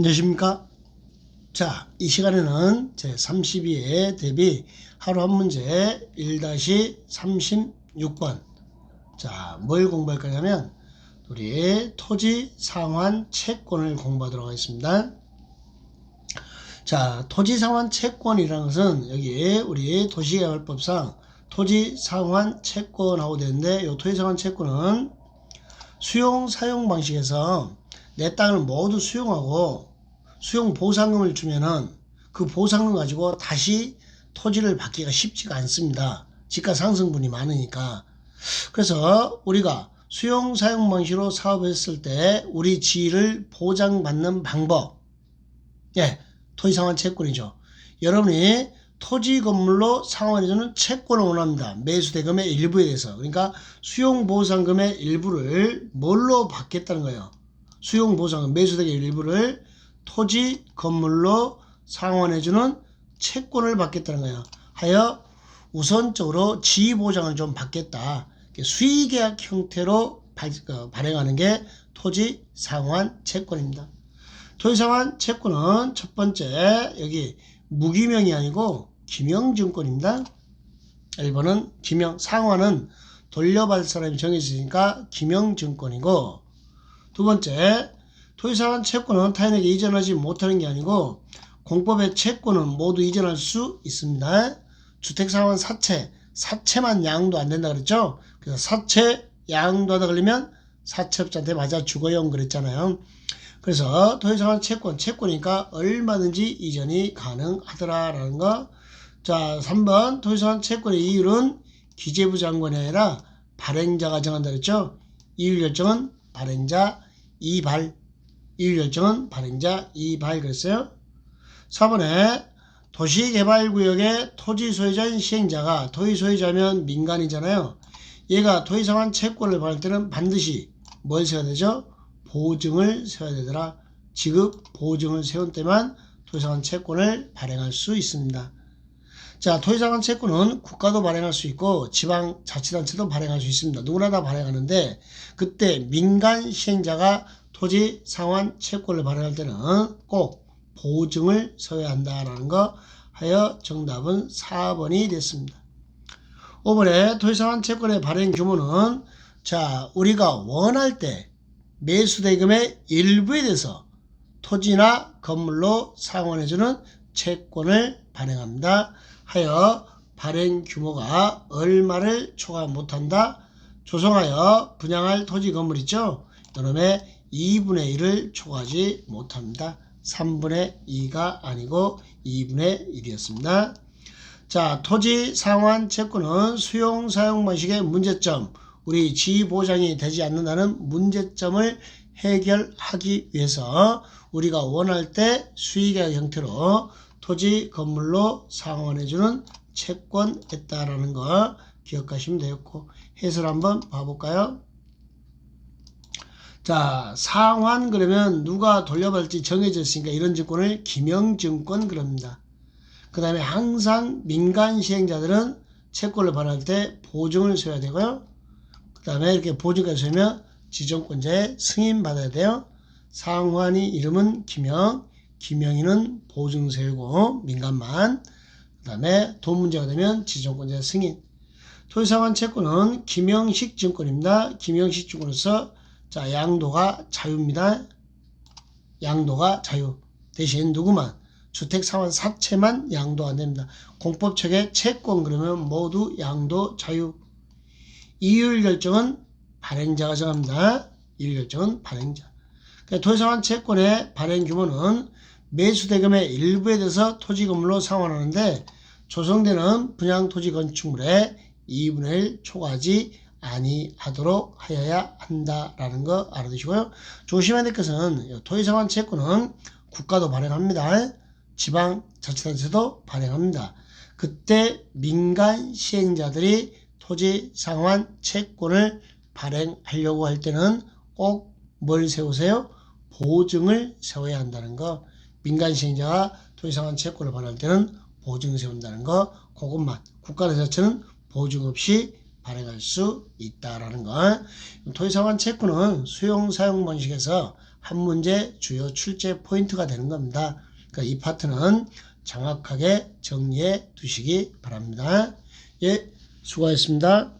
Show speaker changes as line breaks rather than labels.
안녕하십니까? 자, 이 시간에는 제 32회 대비 하루 한 문제 1-36번. 자, 뭘 공부할 거냐면 우리 토지 상환 채권을 공부하도록 하겠습니다. 자, 토지 상환 채권이라는 것은 여기 우리 도시개발법상 토지 상환 채권하고 되는데, 이 토지 상환 채권은 수용 사용 방식에서 내 땅을 모두 수용하고 수용 보상금을 주면은 그 보상금 가지고 다시 토지를 받기가 쉽지가 않습니다. 지가 상승분이 많으니까. 그래서 우리가 수용 사용 방식으로 사업했을 때 우리 지위를 보장받는 방법, 토지 상환 채권이죠. 여러분이 토지 건물로 상환해주는 채권을 원합니다. 매수 대금의 일부에 대해서. 그러니까 수용 보상금의 일부를 뭘로 받겠다는 거예요. 수용 보상금, 매수 대금의 일부를 토지 건물로 상환해주는 채권을 받겠다는 거예요. 하여 우선적으로 지위 보장을 좀 받겠다. 수의계약 형태로 발행하는 게 토지 상환 채권입니다. 토지 상환 채권은 첫 번째, 여기 무기명이 아니고 기명증권입니다. 1번은 기명, 상환은 돌려받을 사람이 정해지니까 기명증권이고, 두 번째, 토지상환 채권은 타인에게 이전하지 못하는 게 아니고 공법의 채권은 모두 이전할 수 있습니다. 주택상환 사채만 양도 안 된다 그랬죠. 그래서 사채 양도하다 걸리면 사채업자한테 맞아 죽어요 그랬잖아요. 그래서 토지상환 채권이니까 얼마든지 이전이 가능하더라라는 거. 자, 3번 토지상환 채권의 이율은 기재부 장관이 아니라 발행자가 정한다 그랬죠. 이율 결정은 발행자 이발. 이율 결정은 발행자 이발 그랬어요. 4번에 도시개발구역의 토지 소유자인 시행자가, 토지 소유자면 민간이잖아요. 얘가 토지상환 채권을 발행할 때는 반드시 뭘 세워야 되죠? 보증을 세워야 되더라. 지급 보증을 세운 때만 토지상환 채권을 발행할 수 있습니다. 자, 토지상환 채권은 국가도 발행할 수 있고 지방자치단체도 발행할 수 있습니다. 누구나 다 발행하는데, 그때 민간 시행자가 토지 상환 채권을 발행할 때는 꼭 보증을 서야 한다라는 거 하여 정답은 4번이 됐습니다. 5번에 토지 상환 채권의 발행 규모는, 자, 우리가 원할 때 매수대금의 일부에 대해서 토지나 건물로 상환해주는 채권을 발행합니다. 하여 발행 규모가 얼마를 초과 못한다? 조성하여 분양할 토지 건물 있죠? 이놈의 2분의 1을 초과하지 못합니다. 3분의 2가 아니고 2분의 1이었습니다. 자, 토지 상환 채권은 수용 사용 방식의 문제점, 우리 지위 보장이 되지 않는다는 문제점을 해결하기 위해서 우리가 원할 때 수의계약 형태로 토지 건물로 상환해주는 채권했다라는 거 기억하시면 되겠고, 해설 한번 봐볼까요? 자, 상환 그러면 누가 돌려받을지 정해져 있으니까 이런 증권을 기명증권 그럽니다. 그 다음에 항상 민간 시행자들은 채권을 발행할 때 보증을 세워야 되고요. 그 다음에 이렇게 보증까지 세우면 지정권자의 승인 받아야 돼요. 상환이 이름은 기명, 기명인은 보증 세우고 민간만. 그 다음에 돈 문제가 되면 지정권자의 승인. 토지상환 채권은 기명식 증권입니다. 기명식 증권으로서, 자, 양도가 자유입니다. 양도가 자유. 대신 누구만? 주택상환 사채만 양도 안 됩니다. 공법책의 채권 그러면 모두 양도 자유. 이율 결정은 발행자가 정합니다. 이율 결정은 발행자. 토지상환 채권의 발행 규모는 매수대금의 일부에 대해서 토지 건물로 상환하는데, 조성되는 분양 토지 건축물의 2분의 1 초과하지 아니하도록 하여야 한다라는 거 알아두시고요. 조심해야 될 것은 토지상환 채권은 국가도 발행합니다. 지방자치단체도 발행합니다. 그때 민간 시행자들이 토지상환 채권을 발행하려고 할 때는 꼭 뭘 세우세요? 보증을 세워야 한다는 거. 민간 시행자가 토지상환 채권을 발행할 때는 보증을 세운다는 거, 그것만. 국가 자체는 보증 없이 발행할 수 있다라는 거. 토지상환 채권은 수용 사용 방식에서 한 문제 주요 출제 포인트가 되는 겁니다. 그러니까 이 파트는 정확하게 정리해 두시기 바랍니다. 예, 수고하셨습니다.